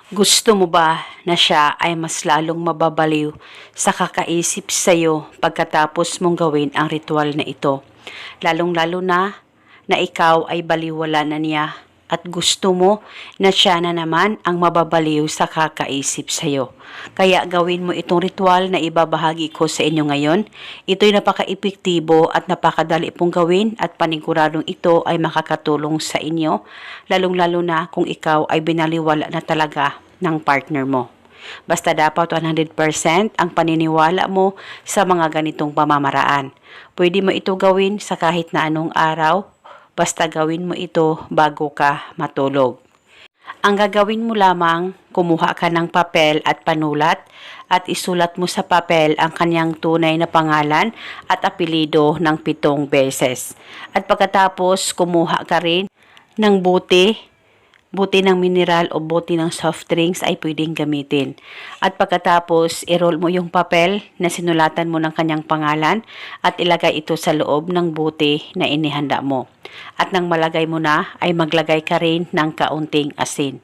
Gusto mo ba na siya ay mas lalong mababaliw sa kakaisip sa'yo pagkatapos mong gawin ang ritual na ito? Lalong-lalo na ikaw ay baliwala na niya at gusto mo na siya na naman ang mababaliw sa kakaisip sa'yo. Kaya gawin mo itong ritual na ibabahagi ko sa inyo ngayon. Ito'y napaka-epektibo at napakadali pong gawin at paniguradong ito ay makakatulong sa inyo, lalong-lalo na kung ikaw ay binaliwala na talaga ng partner mo. Basta dapat 100% ang paniniwala mo sa mga ganitong pamamaraan. Pwede mo ito gawin sa kahit na anong araw, basta gawin mo ito bago ka matulog. Ang gagawin mo lamang, kumuha ka ng papel at panulat at isulat mo sa papel ang kanyang tunay na pangalan at apelido ng 7 beses. At pagkatapos, kumuha ka rin ng buti ng mineral o buti ng soft drinks ay pwedeng gamitin. At pagkatapos, i-roll mo yung papel na sinulatan mo ng kanyang pangalan at ilagay ito sa loob ng buti na inihanda mo. At nang malagay mo na, ay maglagay ka rin ng kaunting asin.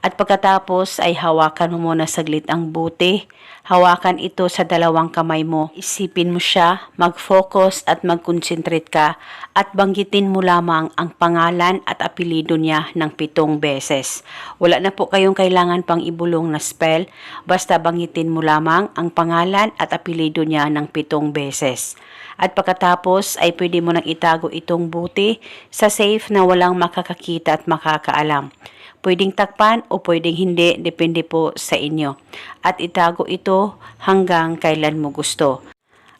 At pagkatapos ay hawakan mo muna saglit ang buti. Hawakan ito sa 2 kamay mo. Isipin mo siya, mag-focus at mag-concentrate ka at banggitin mo lamang ang pangalan at apelido niya ng 7 beses. Wala na po kayong kailangan pang ibulong na spell, basta banggitin mo lamang ang pangalan at apelido niya ng 7 beses. At pagkatapos ay pwede mo nang itago itong buti sa safe na walang makakakita at makakaalam. Pwedeng takpan o pwedeng hindi, depende po sa inyo. At itago ito hanggang kailan mo gusto.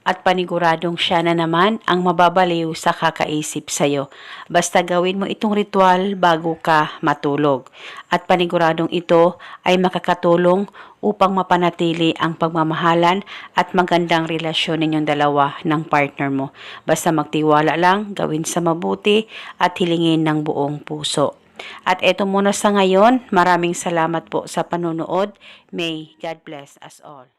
At paniguradong siya na naman ang mababaliw sa kakaisip sa'yo. Basta gawin mo itong ritual bago ka matulog. At paniguradong ito ay makakatulong upang mapanatili ang pagmamahalan at magandang relasyon ninyong dalawa ng partner mo. Basta magtiwala lang, gawin sa mabuti at hilingin ng buong puso. At eto muna sa ngayon, maraming salamat po sa panonood. May God bless us all.